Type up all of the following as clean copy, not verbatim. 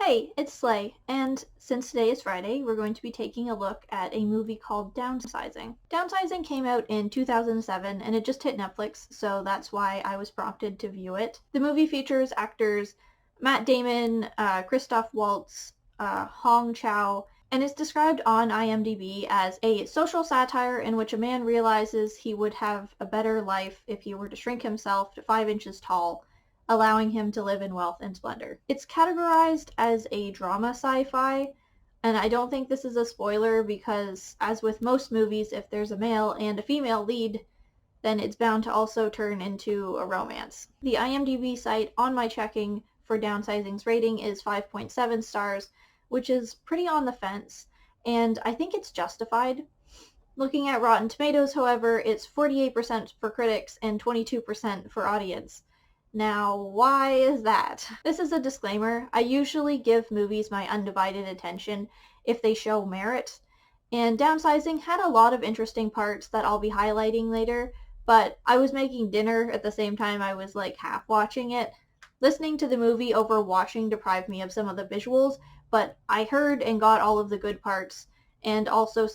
Hey, it's Slay, and since today is Friday, we're going to be taking a look at a movie called Downsizing. Downsizing came out in 2007 and it just hit Netflix, so that's why I was prompted to view it. The movie features actors Matt Damon, Christoph Waltz, Hong Chow, and is described on IMDb as a social satire in which a man realizes he would have a better life if he were to shrink himself to 5 inches tall, allowing him to live in wealth and splendor. It's categorized as a drama sci-fi, and I don't think this is a spoiler because, as with most movies, if there's a male and a female lead, then it's bound to also turn into a romance. The IMDb site on my checking for Downsizing's rating is 5.7 stars, which is pretty on the fence, and I think it's justified. Looking at Rotten Tomatoes, however, it's 48% for critics and 22% for audience. Now, why is that? This is a disclaimer. I usually give movies my undivided attention if they show merit, and Downsizing had a lot of interesting parts that I'll be highlighting later, but I was making dinner at the same time I was like half watching it. Listening to the movie over watching deprived me of some of the visuals, but I heard and got all of the good parts, and also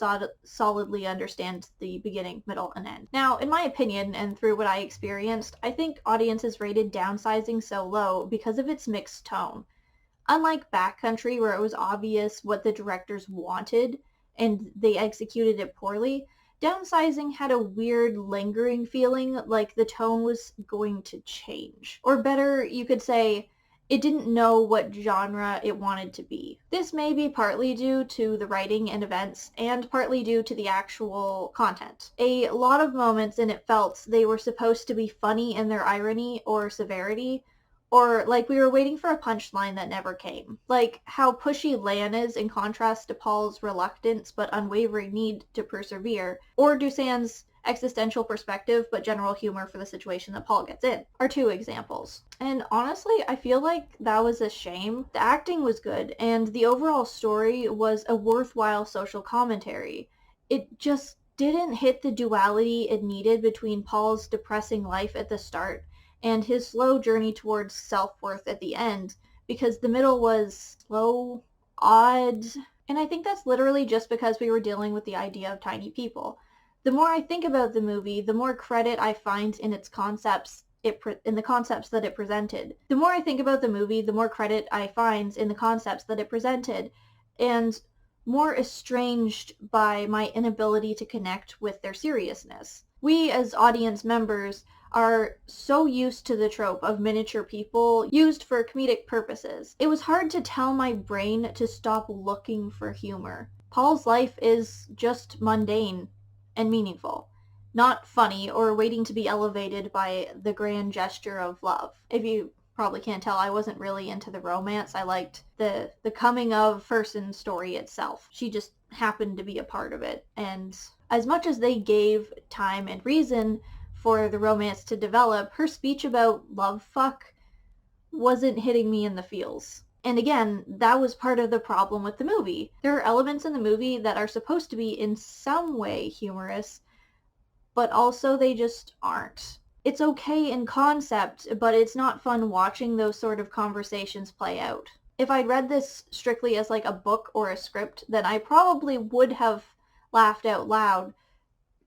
solidly understand the beginning, middle, and end. Now, in my opinion, and through what I experienced, I think audiences rated Downsizing so low because of its mixed tone. Unlike Backcountry, where it was obvious what the directors wanted, and they executed it poorly, Downsizing had a weird, lingering feeling like the tone was going to change. Or better, you could say, it didn't know what genre it wanted to be. This may be partly due to the writing and events, and partly due to the actual content. A lot of moments in it felt they were supposed to be funny in their irony or severity, or like we were waiting for a punchline that never came. Like how pushy Lan is in contrast to Paul's reluctance but unwavering need to persevere, or Dusan's existential perspective but general humor for the situation that Paul gets in, are two examples. And honestly, I feel like that was a shame. The acting was good, and the overall story was a worthwhile social commentary. It just didn't hit the duality it needed between Paul's depressing life at the start and his slow journey towards self-worth at the end, because the middle was slow, odd, and I think that's literally just because we were dealing with the idea of tiny people. The more I think about the movie, the more credit I find in its concepts, in the concepts that it presented. The more I think about the movie, the more credit I find in the concepts that it presented, and more estranged by my inability to connect with their seriousness. We, as audience members, are so used to the trope of miniature people used for comedic purposes. It was hard to tell my brain to stop looking for humor. Paul's life is just mundane and meaningful, not funny or waiting to be elevated by the grand gesture of love. If you probably can't tell, I wasn't really into the romance. I liked the coming of person story itself. She just happened to be a part of it, and as much as they gave time and reason for the romance to develop, her speech about love fuck wasn't hitting me in the feels. And again, that was part of the problem with the movie. There are elements in the movie that are supposed to be in some way humorous, but also they just aren't. It's okay in concept, but it's not fun watching those sort of conversations play out. If I'd read this strictly as like a book or a script, then I probably would have laughed out loud,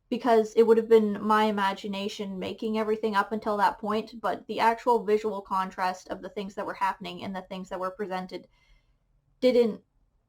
because it would have been my imagination making everything up until that point, but the actual visual contrast of the things that were happening and the things that were presented didn't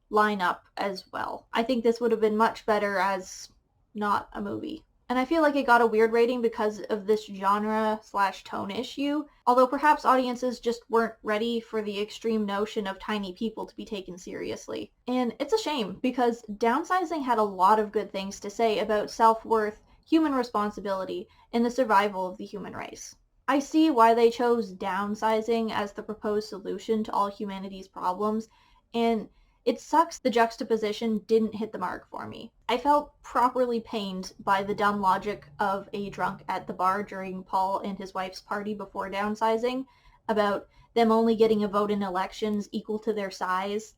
line up as well. I think this would have been much better as not a movie. And I feel like it got a weird rating because of this genre/tone issue, although perhaps audiences just weren't ready for the extreme notion of tiny people to be taken seriously. And it's a shame, because Downsizing had a lot of good things to say about self-worth, human responsibility, and the survival of the human race. I see why they chose downsizing as the proposed solution to all humanity's problems, and it sucks the juxtaposition didn't hit the mark for me. I felt properly pained by the dumb logic of a drunk at the bar during Paul and his wife's party before Downsizing, about them only getting a vote in elections equal to their size.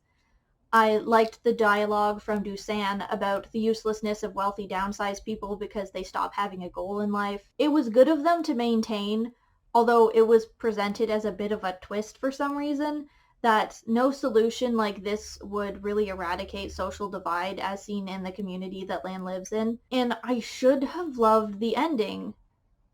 I liked the dialogue from Dusan about the uselessness of wealthy downsized people because they stop having a goal in life. It was good of them to maintain, although it was presented as a bit of a twist for some reason, that no solution like this would really eradicate social divide as seen in the community that Lan lives in. And I should have loved the ending.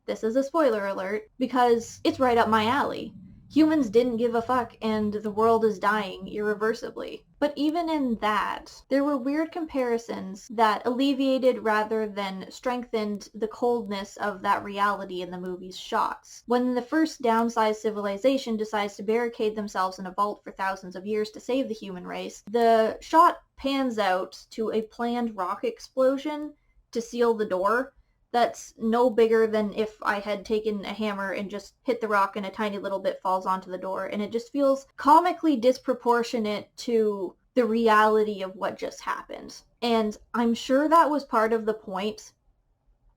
This is a spoiler alert, because it's right up my alley. Humans didn't give a fuck and the world is dying irreversibly. But even in that, there were weird comparisons that alleviated rather than strengthened the coldness of that reality in the movie's shots. When the first downsized civilization decides to barricade themselves in a vault for thousands of years to save the human race, the shot pans out to a planned rock explosion to seal the door that's no bigger than if I had taken a hammer and just hit the rock and a tiny little bit falls onto the door, and it just feels comically disproportionate to the reality of what just happened. And I'm sure that was part of the point,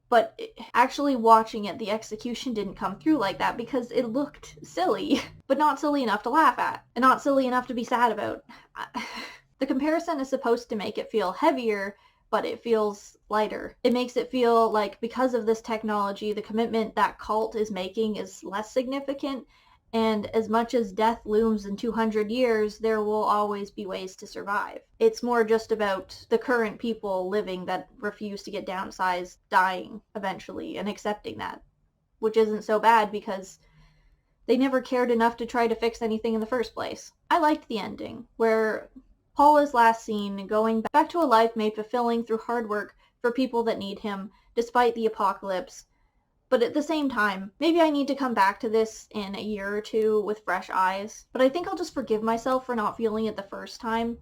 but actually watching it, the execution didn't come through like that because it looked silly, but not silly enough to laugh at, and not silly enough to be sad about. The comparison is supposed to make it feel heavier, but it feels lighter. It makes it feel like because of this technology, the commitment that cult is making is less significant, and as much as death looms in 200 years, there will always be ways to survive. It's more just about the current people living that refuse to get downsized dying eventually and accepting that, which isn't so bad because they never cared enough to try to fix anything in the first place. I liked the ending, where Paul is last seen going back to a life made fulfilling through hard work for people that need him, despite the apocalypse. But at the same time, maybe I need to come back to this in a year or two with fresh eyes. But I think I'll just forgive myself for not feeling it the first time,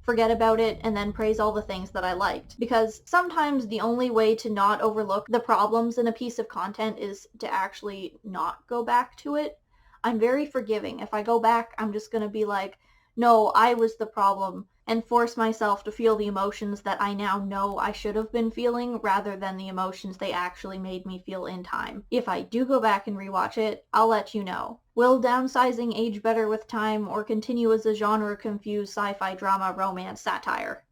forget about it, and then praise all the things that I liked. Because sometimes the only way to not overlook the problems in a piece of content is to actually not go back to it. I'm very forgiving. If I go back, I'm just gonna be like, no, I was the problem, and force myself to feel the emotions that I now know I should have been feeling rather than the emotions they actually made me feel in time. If I do go back and rewatch it, I'll let you know. Will Downsizing age better with time or continue as a genre-confused sci-fi drama romance satire?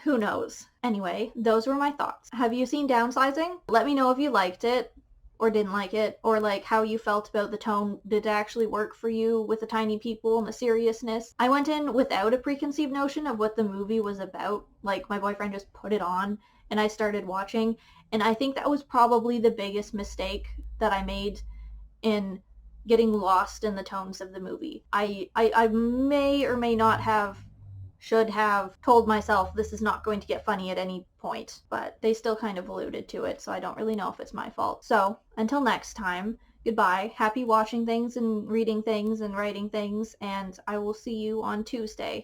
Who knows? Anyway, those were my thoughts. Have you seen Downsizing? Let me know if you liked it or didn't like it, or like how you felt about the tone. Did it actually work for you with the tiny people and the seriousness? I went in without a preconceived notion of what the movie was about. Like, my boyfriend just put it on and I started watching, and I think that was probably the biggest mistake that I made in getting lost in the tones of the movie. I may or may not have should have told myself this is not going to get funny at any point, but they still kind of alluded to it, so I don't really know if it's my fault. So, until next time, goodbye, happy watching things and reading things and writing things, and I will see you on Tuesday.